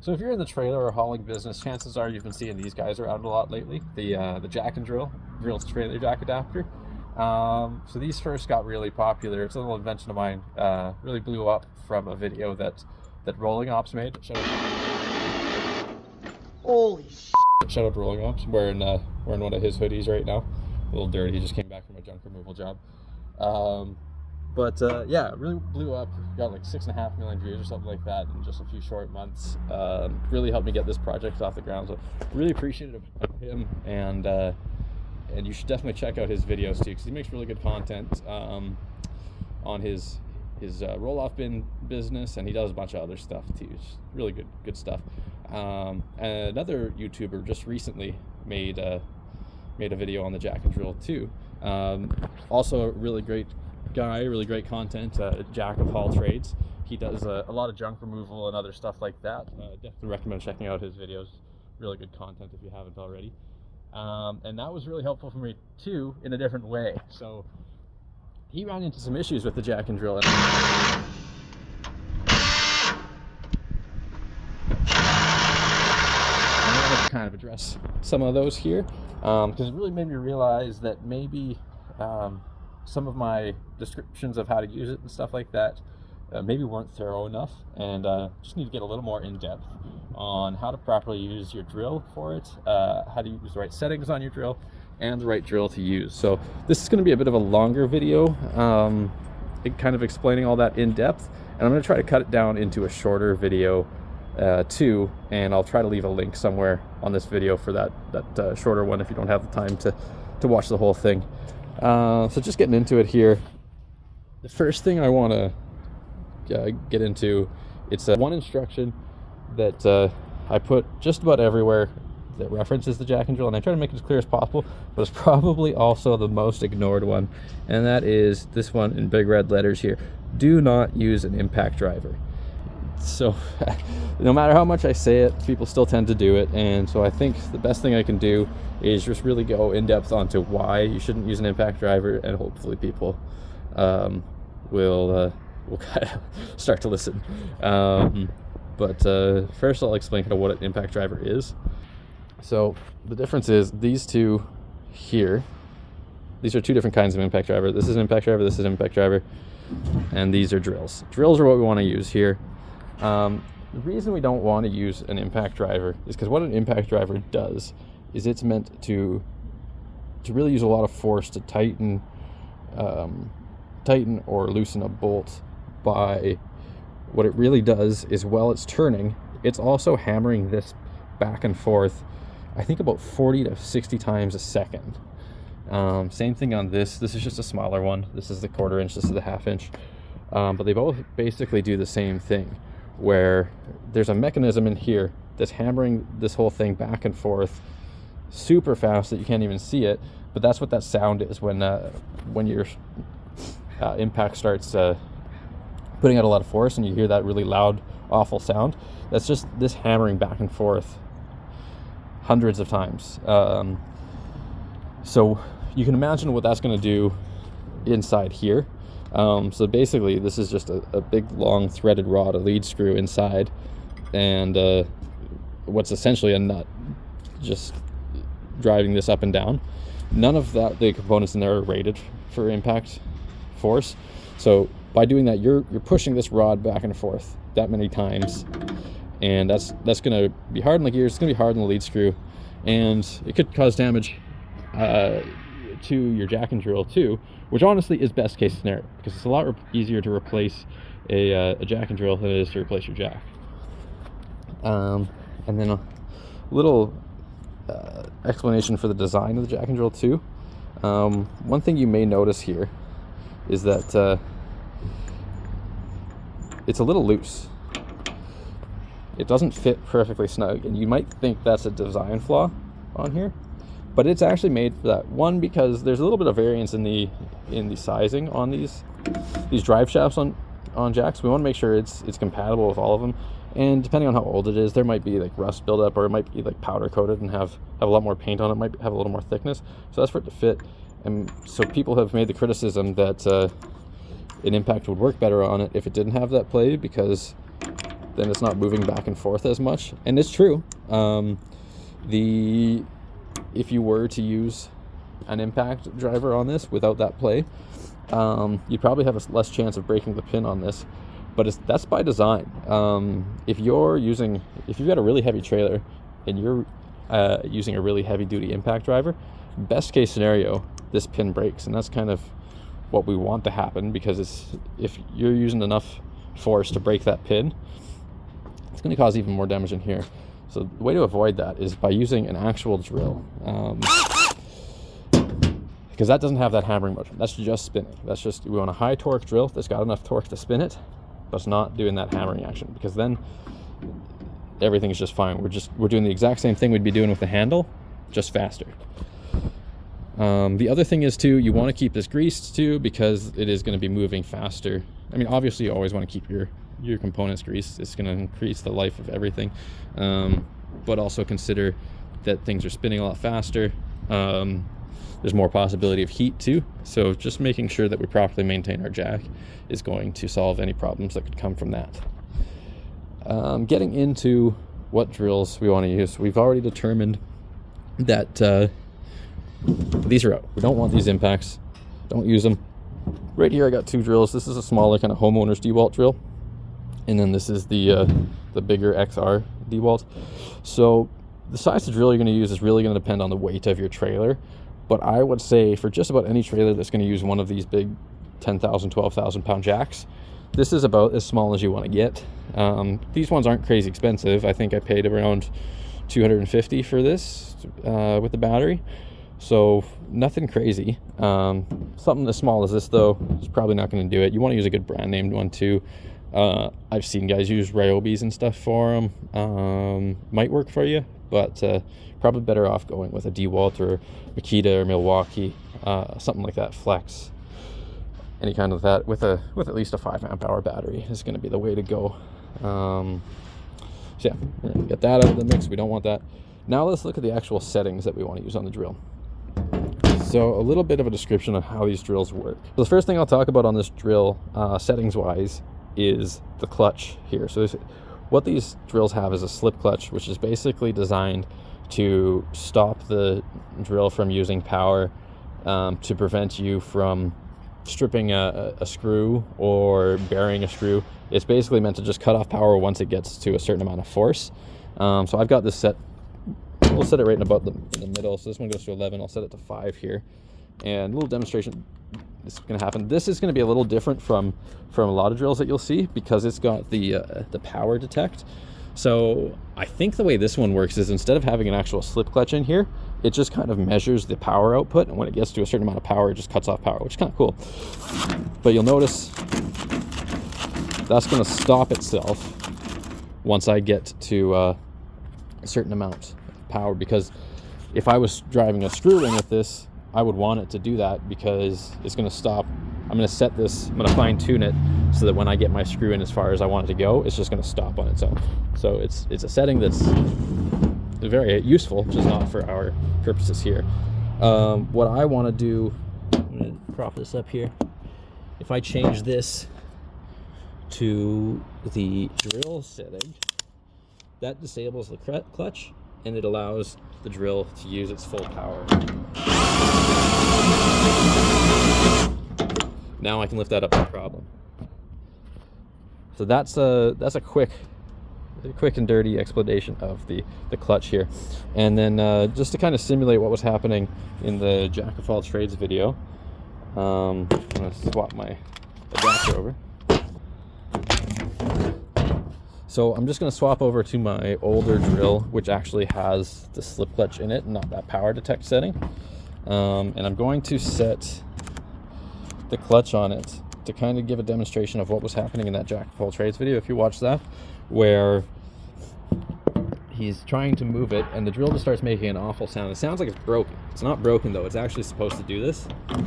So if you're in the trailer or hauling business, chances are you've been seeing these guys around a lot lately. The jack and drill trailer jack adapter. So these first got really popular. It's a little invention of mine. Really blew up from a video that Rolling Ops made. Holy shit. Shout out to Rolling Ops. Wearing one of his hoodies right now. A little dirty. He just came back from a junk removal job. Yeah, it really blew up. Got like 6.5 million views or something like that in just a few short months. Really helped me get this project off the ground. So really appreciative of him, and you should definitely check out his videos too, because he makes really good content on his roll-off bin business, and he does a bunch of other stuff too. It's really good stuff. And another YouTuber just recently made a video on the jack and drill too. Also a really great guy, really great content, jack of all trades. He does a lot of junk removal and other stuff like that. Definitely recommend checking out his videos. Really good content if you haven't already. And that was really helpful for me too, in a different way. So he ran into some issues with the jack and drill. And I wanted to kind of address some of those here, because it really made me realize that maybe some of my descriptions of how to use it and stuff like that maybe weren't thorough enough, and just need to get a little more in depth on how to properly use your drill for it, how to use the right settings on your drill, and the right drill to use. So this is going to be a bit of a longer video, kind of explaining all that in depth, and I'm going to try to cut it down into a shorter video too, and I'll try to leave a link somewhere on this video for that shorter one if you don't have the time to watch the whole thing. So just getting into it here, the first thing I want to get into, it's one instruction that I put just about everywhere that references the jack and drill, and I try to make it as clear as possible, but it's probably also the most ignored one, and that is this one in big red letters here: do not use an impact driver. So no matter how much I say it, people still tend to do it, and so I think the best thing I can do is just really go in depth onto why you shouldn't use an impact driver, and hopefully people will kind of start to listen. But first I'll explain kind of what an impact driver is. So the difference is these two here, these are two different kinds of impact driver. This is an impact driver, this is an impact driver, and these are drills. Drills are what we want to use here. The reason we don't want to use an impact driver is because what an impact driver does is it's meant to really use a lot of force to tighten or loosen a bolt. By what it really does is, while it's turning, it's also hammering this back and forth, I think about 40 to 60 times a second. Same thing on this is just a smaller one. This is the 1/4 inch, this is the 1/2 inch, but they both basically do the same thing, where there's a mechanism in here that's hammering this whole thing back and forth super fast that you can't even see it, but that's what that sound is when your impact starts putting out a lot of force and you hear that really loud, awful sound. That's just this hammering back and forth hundreds of times. So you can imagine what that's going to do inside here. So basically this is just a big long threaded rod, a lead screw inside, and what's essentially a nut just driving this up and down. None of the components in there are rated for impact force. So by doing that, you're pushing this rod back and forth that many times, and that's going to be hard on the gears. It's going to be hard on the lead screw, and it could cause damage to your jack and drill too, which honestly is best case scenario, because it's a lot easier to replace a jack and drill than it is to replace your jack. And then a little explanation for the design of the jack and drill too. One thing you may notice here is that it's a little loose. It doesn't fit perfectly snug, and you might think that's a design flaw on here, but it's actually made for that. One, because there's a little bit of variance in the sizing on these drive shafts on jacks. We want to make sure it's compatible with all of them, and depending on how old it is, there might be like rust buildup, or it might be like powder coated and have a lot more paint on it, might have a little more thickness, so that's for it to fit. And so people have made the criticism that an impact would work better on it if it didn't have that play, because then it's not moving back and forth as much. And it's true. If you were to use an impact driver on this without that play, you'd probably have a less chance of breaking the pin on this, but that's by design. If you've got a really heavy trailer and you're using a really heavy duty impact driver, best case scenario, this pin breaks, and that's kind of what we want to happen, because if you're using enough force to break that pin, it's going to cause even more damage in here. So the way to avoid that is by using an actual drill, because that doesn't have that hammering motion. That's just spinning. We want a high torque drill that's got enough torque to spin it, but it's not doing that hammering action, because then everything's just fine. We're doing the exact same thing we'd be doing with the handle, just faster. The other thing is too, you want to keep this greased too, because it is going to be moving faster. I mean, obviously you always want to keep your components greased. It's going to increase the life of everything, but also consider that things are spinning a lot faster. There's more possibility of heat too, so just making sure that we properly maintain our jack is going to solve any problems that could come from that. Getting into what drills we want to use, we've already determined that these are out. We don't want these impacts. Don't use them. Right here I got two drills. This is a smaller kind of homeowner's DeWalt drill, and then this is the bigger XR DeWalt. So the size of drill you're going to use is really going to depend on the weight of your trailer, but I would say for just about any trailer that's going to use one of these big 10,000, 12,000 pound jacks, this is about as small as you want to get. These ones aren't crazy expensive. I think I paid around $250 for this with the battery. So nothing crazy. Something as small as this though is probably not going to do it. You want to use a good brand named one too. I've seen guys use Ryobis and stuff for them. Might work for you, but probably better off going with a DeWalt or Makita or Milwaukee, something like that. Flex, any kind of that with at least a 5 amp hour battery is going to be the way to go. So yeah, we're going to get that out of the mix. We don't want that. Now let's look at the actual settings that we want to use on the drill. So a little bit of a description of how these drills work. So the first thing I'll talk about on this drill, settings wise, is the clutch here. So what these drills have is a slip clutch, which is basically designed to stop the drill from using power, to prevent you from stripping a screw or burying a screw. It's basically meant to just cut off power once it gets to a certain amount of force. So I've got this set. We'll set it right in about in the middle. So this one goes to 11. I'll set it to 5 here. And a little demonstration is going to happen. This is going to be a little different from a lot of drills that you'll see, because it's got the power detect. So I think the way this one works is, instead of having an actual slip clutch in here, it just kind of measures the power output, and when it gets to a certain amount of power, it just cuts off power, which is kind of cool. But you'll notice that's going to stop itself once I get to a certain amount of power, because if I was driving a screw in with this, I would want it to do that, because it's going to stop. I'm going to set this, I'm going to fine tune it so that when I get my screw in as far as I want it to go, it's just going to stop on its own. So it's a setting that's very useful, just not for our purposes here. What I want to do, I'm going to prop this up here. If I change this to the drill setting, that disables the clutch, and it allows the drill to use its full power. Now I can lift that up no problem. So that's a quick and dirty explanation of the clutch here. And then just to kind of simulate what was happening in the Jack of all trades video, I'm going to swap my adapter over. So I'm just going to swap over to my older drill, which actually has the slip clutch in it, not that power detect setting. And I'm going to set the clutch on it to kind of give a demonstration of what was happening in that Jack of all trades video, if you watch that, where he's trying to move it and the drill just starts making an awful sound. It sounds like it's broken. It's not broken though. It's actually supposed to do this. Do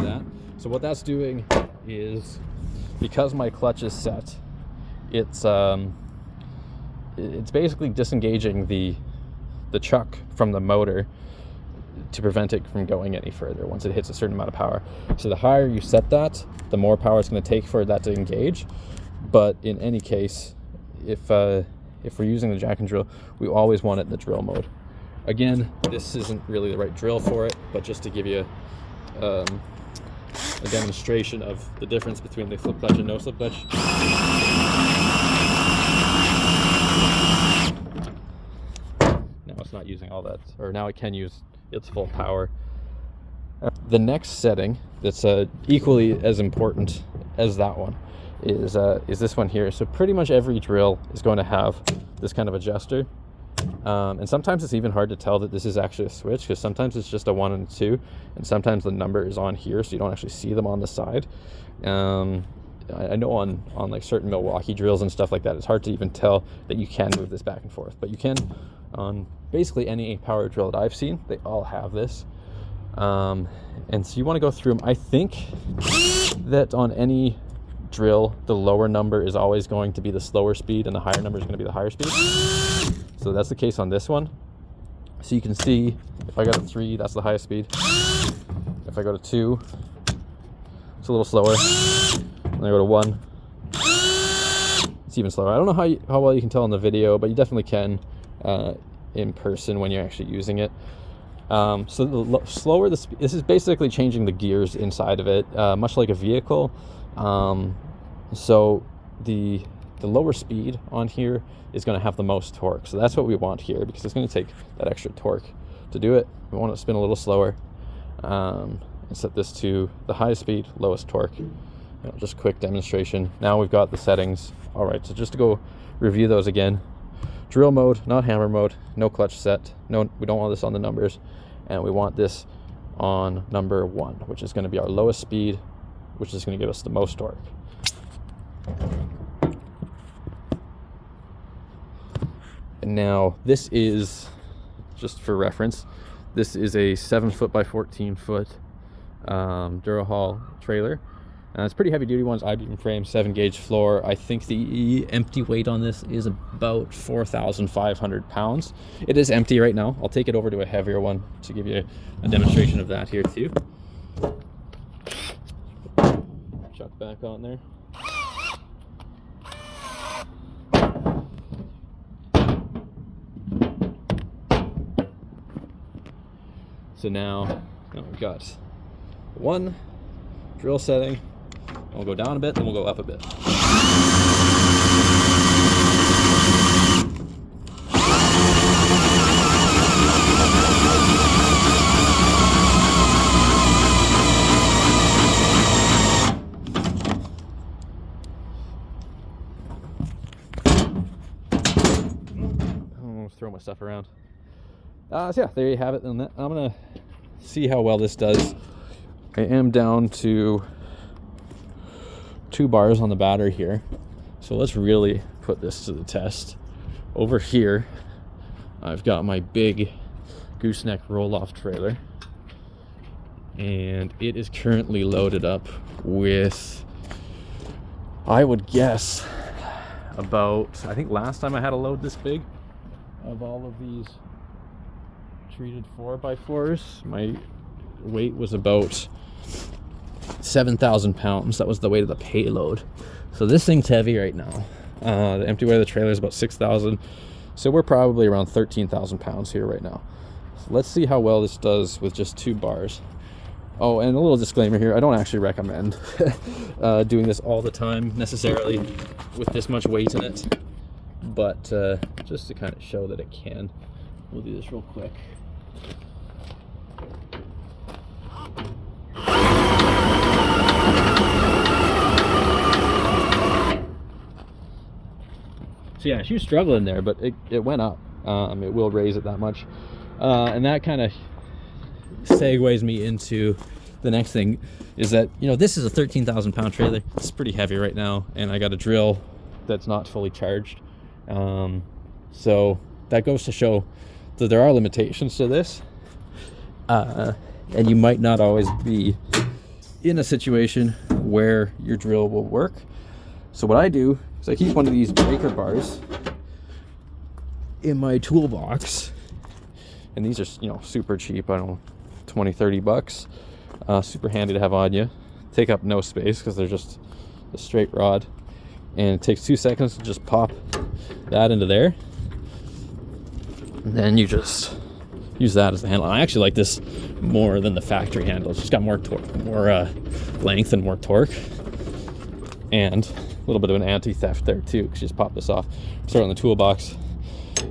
that. So what that's doing is, because my clutch is set, it's basically disengaging the chuck from the motor to prevent it from going any further once it hits a certain amount of power. So the higher you set that, the more power it's going to take for that to engage. But in any case, if we're using the jack and drill, we always want it in the drill mode. Again, this isn't really the right drill for it, but just to give you a demonstration of the difference between the slip clutch and no slip clutch. Now it's not using all that, or now it can use its full power. The next setting that's equally as important as that one is this one here. So pretty much every drill is going to have this kind of adjuster. And sometimes it's even hard to tell that this is actually a switch, because sometimes it's just a 1 and a 2, and sometimes the number is on here, so you don't actually see them on the side. I know on like certain Milwaukee drills and stuff like that, it's hard to even tell that you can move this back and forth, but you can on basically any power drill that I've seen. They all have this. And so you want to go through them. I think that on any drill, the lower number is always going to be the slower speed, and the higher number is going to be the higher speed. So that's the case on this one. So you can see if I go to 3, that's the highest speed. If I go to 2, it's a little slower. And I go to 1, it's even slower. I don't know how well you can tell in the video, but you definitely can in person when you're actually using it. So the slower the speed, this is basically changing the gears inside of it, much like a vehicle. So the lower speed on here is going to have the most torque. So that's what we want here, because it's going to take that extra torque to do it. We want it to spin a little slower, and set this to the highest speed, lowest torque. Just quick demonstration. Now we've got the settings. All right, so just to go review those again. Drill mode, not hammer mode, no clutch set. No, we don't want this on the numbers. And we want this on number 1, which is going to be our lowest speed, which is going to give us the most torque. And now this is, just for reference, this is a 7-foot by 14-foot Durahall trailer. And it's pretty heavy duty ones, I-beam frame, 7-gauge floor. I think the empty weight on this is about 4,500 pounds. It is empty right now. I'll take it over to a heavier one to give you a demonstration of that here too. Chuck back on there. So now we've got 1 drill setting. We'll go down a bit, then we'll go up a bit. I'll throw my stuff around. So yeah, there you have it. And I'm gonna see how well this does. I am down to 2 bars on the battery here, so let's really put this to the test. Over here I've got my big gooseneck roll-off trailer, and it is currently loaded up with, I would guess, about, I think last time I had a load this big of all of these treated 4x4s, my weight was about 7,000 pounds. That was the weight of the payload. So this thing's heavy right now. The empty weight of the trailer is about 6,000. So we're probably around 13,000 pounds here right now. So let's see how well this does with just 2 bars. Oh, and a little disclaimer here. I don't actually recommend doing this all the time necessarily with this much weight in it. But just to kind of show that it can, we'll do this real quick. So yeah, she was struggling there, but it went up. It will raise it that much. And that kind of segues me into the next thing, is that, you know, this is a 13,000 pound trailer. It's pretty heavy right now, and I got a drill that's not fully charged. So that goes to show that there are limitations to this. And you might not always be in a situation where your drill will work. So what I do is I keep one of these breaker bars in my toolbox, and these are, you know, super cheap. I don't know, 20-30 bucks. Super handy to have on you. Take up no space because they're just a straight rod. and it takes 2 seconds to just pop that into there. And then you just use that as the handle. I actually like this more than the factory handle. It's just got more torque, more length and more torque, and a little bit of an anti-theft there too, because you just pop this off, start on the toolbox.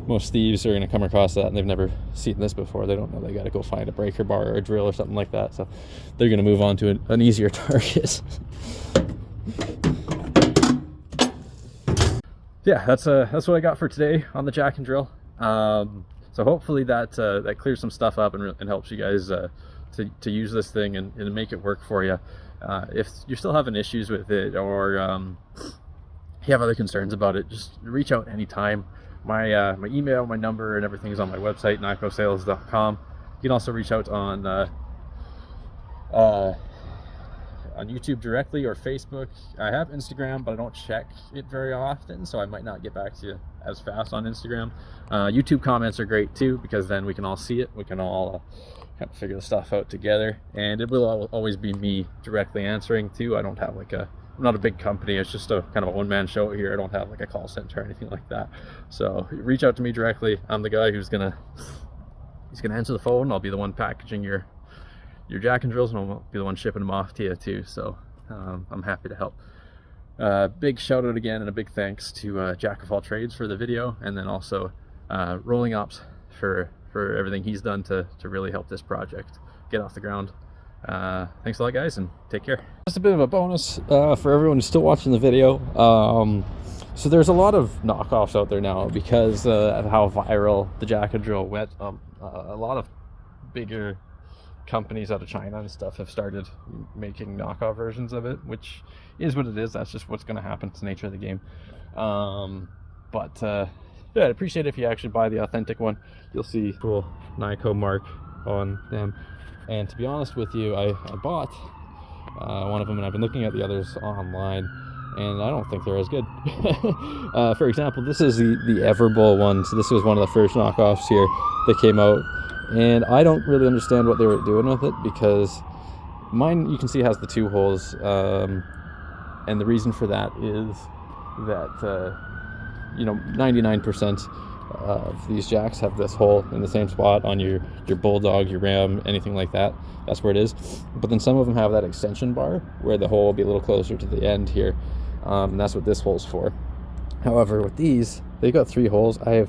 Most thieves are going to come across that and they've never seen this before. They don't know they got to go find a breaker bar or a drill or something like that, so they're going to move on to an easier target. Yeah, that's what I got for today on the jack and drill. So hopefully that that clears some stuff up and helps you guys to use this thing and make it work for you. If you're still having issues with it, or you have other concerns about it, just reach out anytime. My email, my number, and everything is on my website, NighCosales.com. You can also reach out on YouTube directly or Facebook. I have Instagram, but I don't check it very often, so I might not get back to you as fast on Instagram. YouTube comments are great too, because then we can all see it. We can all kind of figure the stuff out together, and it will always be me directly answering too. I don't have like I'm not a big company. It's just a kind of a one-man show here. I don't have like a call center or anything like that. So reach out to me directly. I'm the guy who's gonna answer the phone. I'll be the one packaging your jack and drills, and I'll be the one shipping them off to you too. So I'm happy to help. Big shout out again and a big thanks to Jack of All Trades for the video, and then also Rolling Ops for everything he's done to really help this project get off the ground. Thanks a lot, guys, and take care. Just a bit of a bonus for everyone who's still watching the video. So there's a lot of knockoffs out there now because of how viral the jack and drill went. A lot of bigger companies out of China and stuff have started making knockoff versions of it, which is what it is. That's just what's going to happen. It's the nature of the game. Yeah, I'd appreciate it if you actually buy the authentic one. You'll see cool NighCo mark on them. And to be honest with you, I bought one of them, and I've been looking at the others online, and I don't think they're as good. For example, this is the Everbull one. So this was one of the first knockoffs here that came out, and I don't really understand what they were doing with it, because mine, you can see, has the 2 holes, and the reason for that is that 99% of these jacks have this hole in the same spot on your Bulldog, your Ram, anything like that. That's where it is. But then some of them have that extension bar where the hole will be a little closer to the end here, and that's what this hole's for. However, with these, they've got 3 holes. I have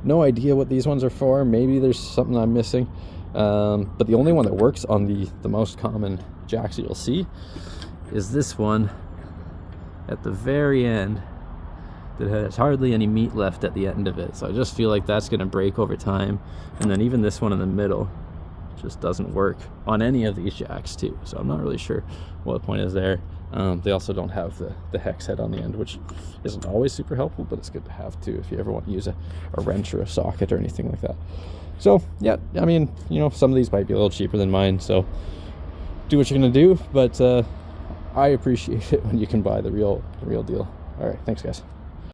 no idea what these ones are for. Maybe there's something I'm missing, but the only one that works on the most common jacks that you'll see is this one at the very end that has hardly any meat left at the end of it. So I just feel like that's going to break over time. And then even this one in the middle just doesn't work on any of these jacks too. So I'm not really sure what the point is there. They also don't have the hex head on the end, which isn't always super helpful, but it's good to have too if you ever want to use a wrench or a socket or anything like that. So yeah, I mean, some of these might be a little cheaper than mine, so do what you're going to do, but I appreciate it when you can buy the real deal. All right, thanks guys.